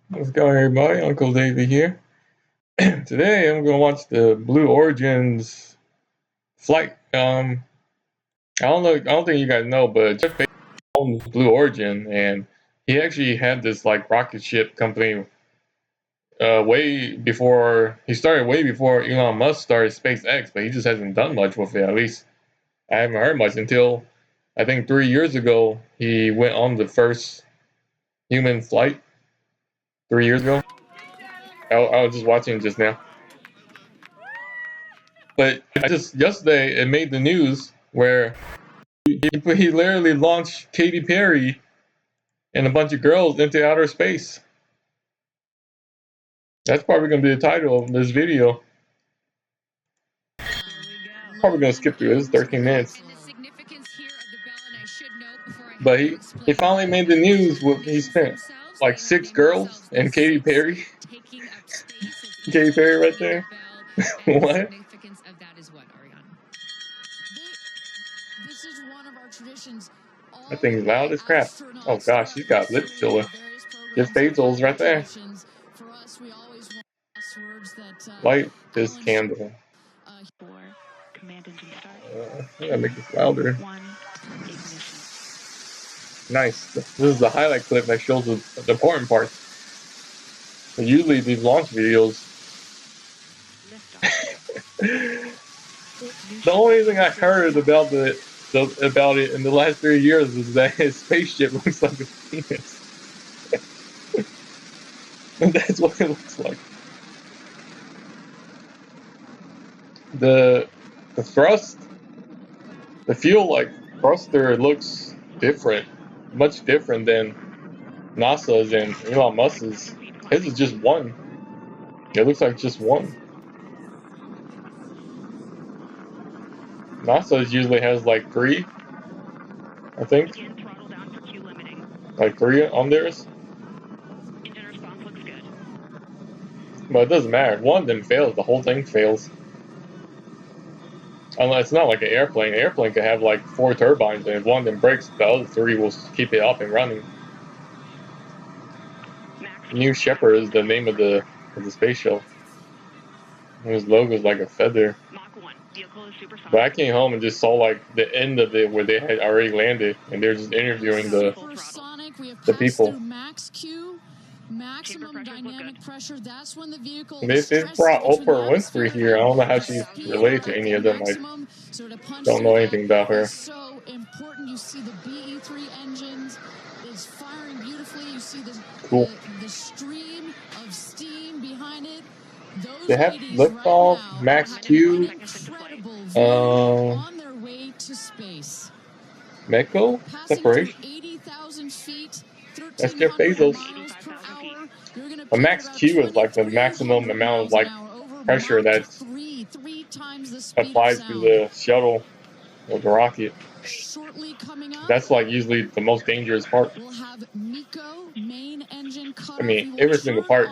What's going on, everybody? Uncle David here. Today I'm gonna watch the Blue Origin's flight. I don't know. I don't think you guys know, but Jeff Bezos owns Blue Origin, and he actually had this like rocket ship company way before he started. Way before Elon Musk started SpaceX, but he just hasn't done much with it. At least I haven't heard much until I think 3 years ago he went on the first human flight. 3 years ago. I was just watching just now. But I just yesterday it made the news where he literally launched Katy Perry and a bunch of girls into outer space. That's probably gonna be the title of this video. Probably gonna skip through this 13 minutes. But he finally made the news with he spent like 6 girls and Katy Perry. Katy Perry right there. What? That thing's loud as crap. Oh gosh, she's got lip filler. Just Bezos right there. Light this candle. I gotta make this louder. Nice. This is the highlight clip that shows the important parts. But usually these launch videos. The only thing I heard about about it in the last 3 years is that his spaceship looks like a penis. And that's what it looks like. The thrust, the fuel like thruster looks different, much different than NASA's and Elon Musk's. His is just one. It looks like just one. NASA's usually has like 3, I think. Like 3 on theirs. But it doesn't matter. If one of them fails, the whole thing fails. Unless it's not like an airplane. An airplane could have like 4 turbines, and if one of them breaks, the other 3 will keep it up and running. New Shepard is the name of the space shuttle. His logo is like a feather. But I came home and just saw like the end of it where they had already landed, and they're just interviewing the people. Maximum dynamic pressure. That's when the vehicle. They brought Oprah Winfrey here. I don't know how she's related to any of them. I don't know anything about her. So important. You see the BE3 engines is firing beautifully. You see the stream of steam behind it. They have liftoff, Max Q, on their way to space. Meko separation. 80,000 feet. That's Jeff Bezos. A max Q is like the maximum amount of like pressure that's applied to the shuttle or the rocket. That's like usually the most dangerous part. I mean, every single part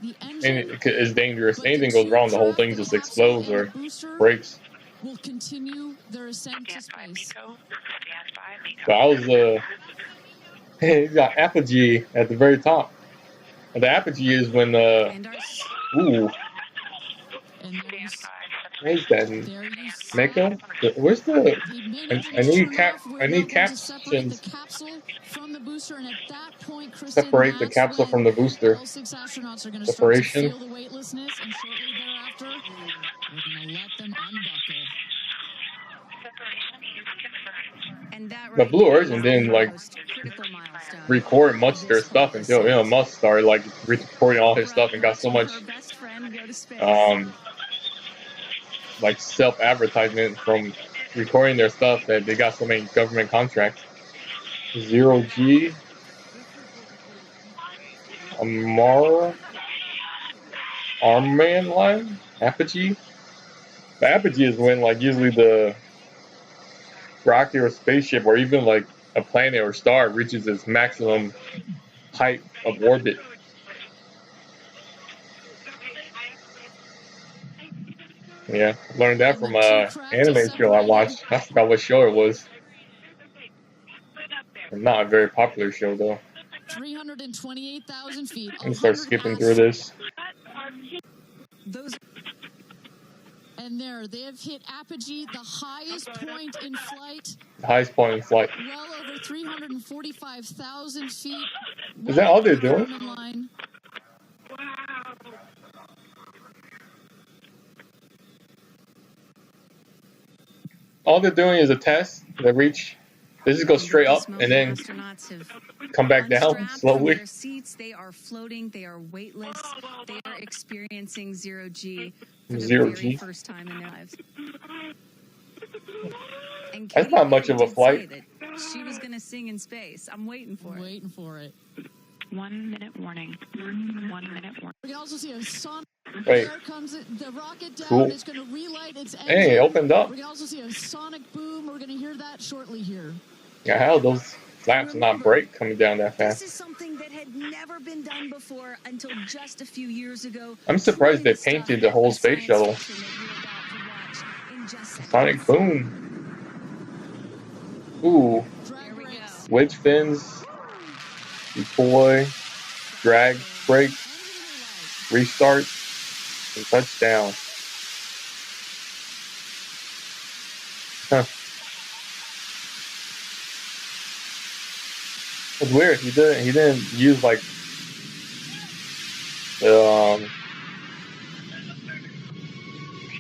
is dangerous. Anything goes wrong, the whole thing just explodes or breaks. Will continue their ascent to space. So I was you got apogee at the very top. And the apogee is when ooh. Where's that? Meko? Where's the? I need captions. Separate the capsule from the booster. Separation. The Blue Origin didn't like record much of their stuff until Elon Musk started like recording all his stuff and got so much like self-advertisement from recording their stuff that they got so many government contracts. 0G Armman line? Apogee? The apogee is when like usually the rocket or spaceship or even like a planet or star reaches its maximum height of orbit. Yeah, learned that from an anime show I watched. I forgot what show it was. Not a very popular show though. 328,000 feet. Let me start skipping through this. And there, they have hit apogee, the highest point in flight. The highest point in flight. Well over 345,000 feet. Is that all they're doing? All they're doing is a test. They reach. They just go straight up and then come back down slowly. Their seats, they are floating. They are weightless. They are experiencing zero G for the very first time in their lives. And that's not much of a flight. She was going to sing in space. I'm waiting for it. Waiting for it. 1 minute warning. 1 minute warning. We can also see a sonic. Wait. There comes the rocket down. Cool. It's going to relight its engine. Hey, it opened up. We can also see a sonic boom. We're going to hear that shortly here. Yeah, how those flaps not break coming down that fast? This is something that had never been done before until just a few years ago. I'm surprised they painted the whole space shuttle. Sonic boom. Ooh. Wedge fins. Deploy. Drag brake. Restart. And touchdown. Huh. It's weird. He didn't use like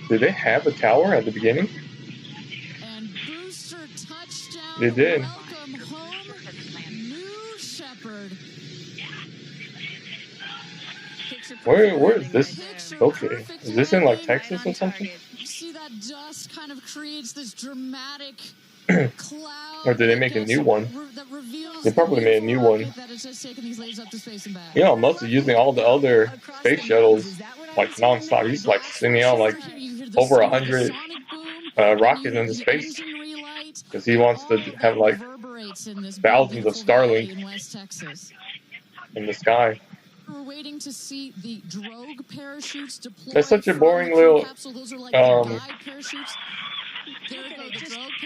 did they have a tower at the beginning? And booster touchdown. They did. Welcome home, New Shepard. Where is this? Okay, is this in like Texas or something? You see that dust kind of creates this dramatic cloud. Or did they make a new one? They probably made a new one. You know, most of using all the other space shuttles like non-stop. He's like sending out like over 100 rockets into space because he wants to have like thousands of Starlink in the sky. We're waiting to see the drogue parachutes deployed. That's such a boring little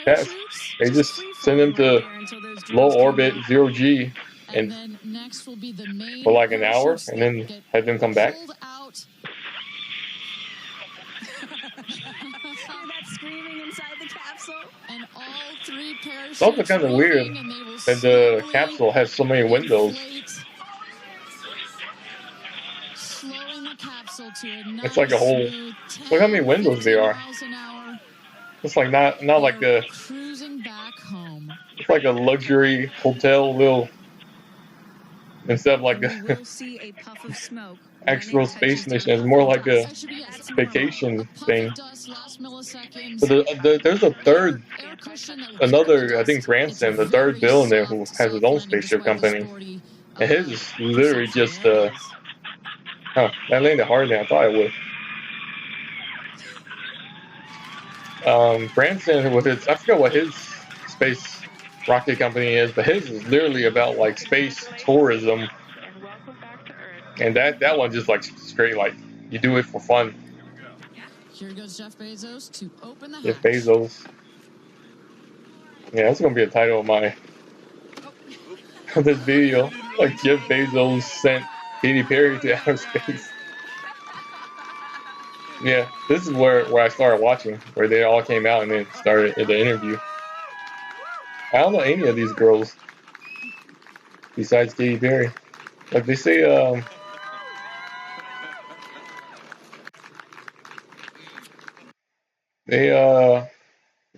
test. They just send them to low orbit, 0 G, and then next will be the main for like an hour, and then have them come back. Screaming inside the capsule. And all 3 parachutes. It's also kind of weird that the capsule has so many windows. Slowing the capsule to a nice, it's like a whole. Look how many windows there are. It's like not like a. Cruising back home. It's like a luxury hotel little. Instead of like a actual space mission, it's more like a vacation thing. But there's a third, another I think grandson, the third billionaire who has his own spaceship company, and his is literally just Huh, that landed harder than I thought it would. Branson with his, I forget what his space rocket company is, but his is literally about like space tourism. And that one just like straight like you do it for fun. Here goes Jeff Bezos to open the hatch. Jeff Bezos. Yeah, that's gonna be a title of my of this video. Like Jeff Bezos sent Katy Perry to outer space. Yeah, this is where I started watching, where they all came out and then started the interview. I don't know any of these girls besides Katy Perry. Like they say,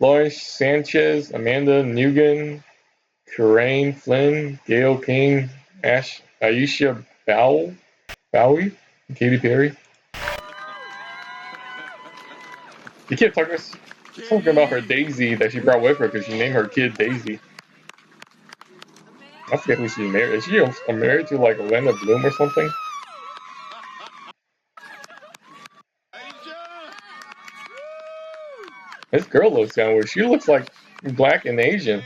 Lawrence Sanchez, Amanda Nguyen, Kerianne Flynn, Galye King, Aisha Bowe, Katy Perry. You kept talking about her Daisy that she brought with her because she named her kid Daisy. I forget who she's married. Is she married to like Orlando Bloom or something? This girl looks kind of weird. She looks like black and Asian.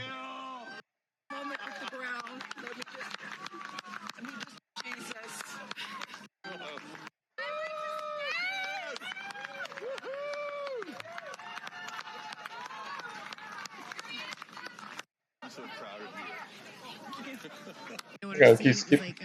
I gotta keep skipping.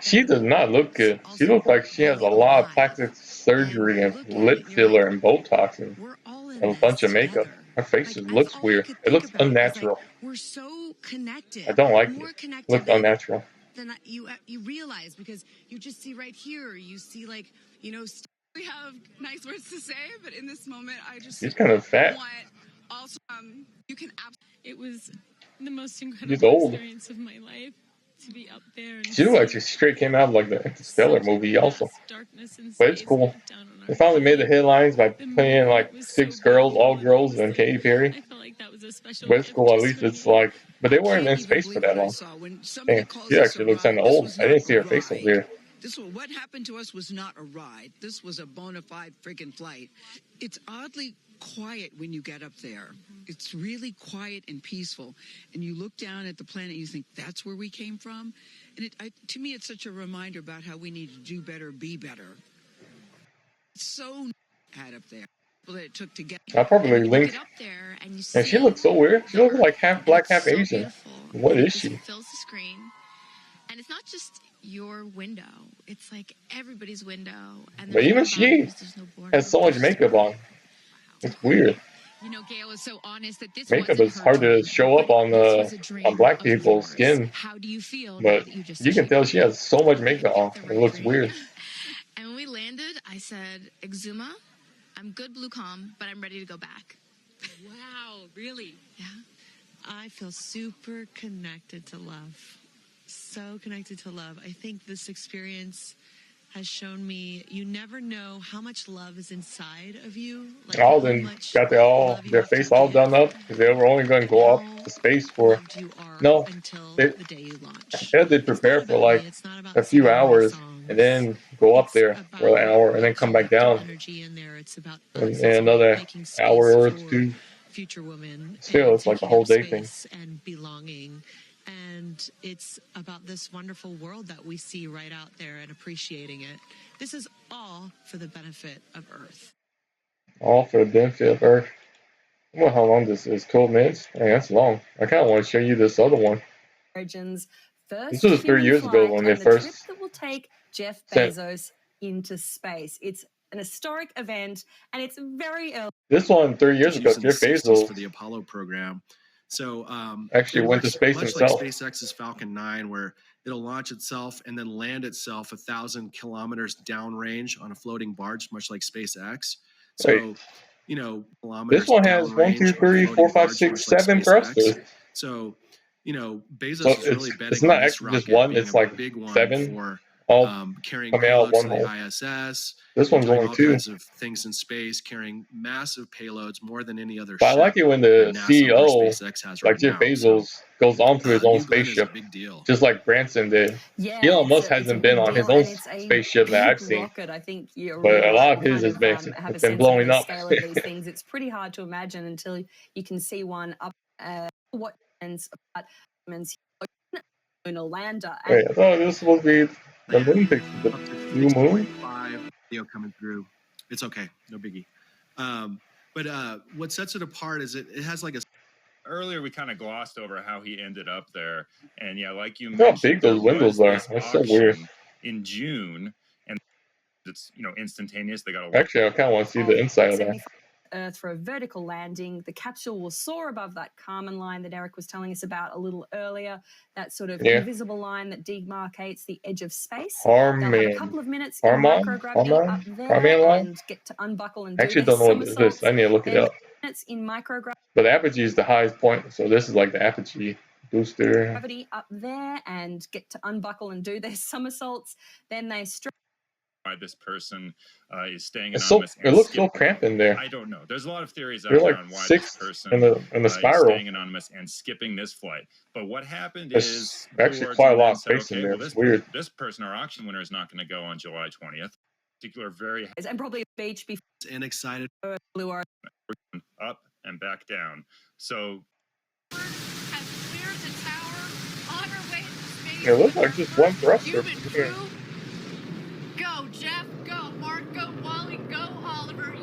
She does not look good. She looks like she has a lot of plastic surgery and lip filler and Botox and we're all in a this bunch of makeup. together. Her face Like just that's looks all I weird. could It think looks about. Is like unnatural. we're so connected. I don't like it. More It connected looks unnatural. than you realize, because you just see right here. You see, like, we have nice words to say, but in this moment, I just She's kind of fat. want also you can. It was the most She's incredible old. experience of my life to be up there and She looks like see she straight came out of like the Interstellar such movie also. vast darkness and But it's space cool. look down on They our finally made the planet. headlines by The playing moon like was so 6 girls, all beautiful, and girls, and Katy Perry. I felt like that was a special But it's gift cool, at just least for it's me. like, but they I weren't can't in even space for believe that what I long. saw. When somebody Damn, calls she us a actually looks kind ride, of this old. was I not didn't see a her face over ride. there. What happened to us was not a ride. This was a bona fide freaking flight. It's oddly quiet when you get up there. It's really quiet and peaceful. And you look down at the planet and you think, that's where we came from? And to me, it's such a reminder about how we need to do better, be better. It's so had up there. That it took to get. I'll probably You link. get up there and you And she see looks so weird. She the looks like Earth, half and black, it's half so Asian. beautiful. What and is it just she? fills the screen. And it's not just your window. It's like everybody's window. And But there's even no she boundaries, there's no borders. has so much There's just makeup on. It's weird. Gail is so honest that this Makeup wasn't is her hard to dream, show up but this was a on dream black of people's yours. skin. How do you feel now But that you just you can tell achieved she it? has so much Did makeup you on. get the It right looks dream? weird. And when we landed, I said, Exuma, I'm good blue calm, but I'm ready to go back. Wow, really? Yeah. I feel super connected to love. So connected to love. I think this experience has shown me you never know how much love is inside of you. Like All how them much got love you their have to face all give, done up because they were only going to and go off how to space for. loved you are No, until they the day you launch. they had to It's not prepare for about me. like It's not a about few singing my hours and songs. then go up It's there for an about hour and the then come back collective down energy in there. It's about in us. It's about another making hour space or for two. future women Still, and it's like a taking whole up day thing. space and belonging. And it's about this wonderful world that we see right out there and appreciating it. This is all for the benefit of Earth. All for the benefit of Earth. I don't know how long this is. 12 minutes? Hey, that's long. I kind of want to show you this other one. Origin's first This was 3 human years ago flight when they and the trip first that will take Jeff sent. Bezos into space. It's an historic event, and it's very early. This one 3 years ago, In the Jeff 60s Bezos for the Apollo program. So actually it went to works space much like himself. SpaceX's Falcon 9, where it'll launch itself and then land itself 1,000 kilometers downrange on a floating barge, much like SpaceX. So, Wait, kilometers this one has 1, 2, downrange on a 3, 4, floating 5, barge, 6, much like 7 SpaceX. thrusters. So, So Bezos is really it's betting not on this actually just rocket one, being it's a like big one 7 for all carrying coming out of payloads one to the hole. ISS This and one's doing only all 2. kinds of things in space, carrying massive payloads, more than any other But I like ship it when that the NASA or CEO, SpaceX has like right Jeff now. So Bezos, goes onto his own New Glenn is a spaceship, big deal. just like Branson did. Yeah, Elon Musk it's a hasn't been big on his deal, own and it's a spaceship that I've big seen, rocket. I think you're but really a right. lot We of his kind has of been have a it's been sense of blowing the up. scale of these things. It's pretty hard to imagine until you can see one up. What ends about lunar lander. Wait, I thought this was the moon picture, the Up to blue moon. 6.5 video coming through. It's okay, no biggie. But what sets it apart is it has like a. Earlier, we kind of glossed over how he ended up there, and yeah, like you Look how mentioned, big those windows are. That's so weird. in June, and it's instantaneous. They got a lot. Actually, I kind of want to see the inside of that. Earth for a vertical landing. The capsule will soar above that Kármán line that Eric was telling us about a little earlier, that sort of invisible line that demarcates the edge of space. They'll have a couple of minutes in microgravity up there and get to unbuckle and do actually their don't know what this is. I need to look it up. Minutes in microgravity. But the apogee is the highest point, so this is like the apogee booster. Gravity up there and get to unbuckle and do their somersaults. Then they why this person is staying anonymous. It looks so cramped in there. I don't know. There's a lot of theories out They're there like on why 6 this person in the spiral. is staying anonymous and skipping this flight. But what happened is actually quite a lot of space in there. Well, it's weird. This person, our auction winner, is not going to go on July 20th. Particular very and probably a beach before and excited. Blue Earth. Up and back down. So it looks like just one thruster. Go, Jeff. Go, Mark. Go, Wally. Go, Oliver.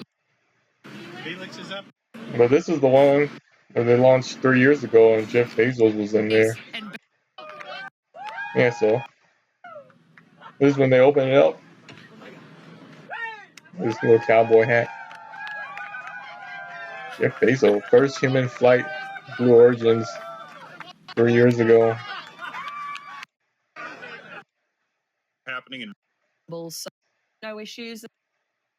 Felix is up. But this is the one that they launched 3 years ago, and Jeff Bezos was in there. Yeah, so This is when they open it up. This little cowboy hat. Jeff Bezos, first human flight, Blue Origins, 3 years ago. Happening in So no issues.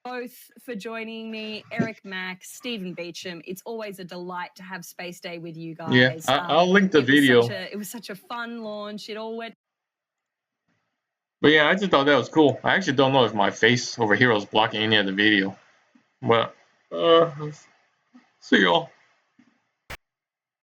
Both for joining me, Eric Mack, Stephen Beecham. It's always a delight to have Space Day with you guys. Yeah, I'll link the video. It was such a fun launch. It all went. But yeah, I just thought that was cool. I actually don't know if my face over here was blocking any of the video. But see y'all.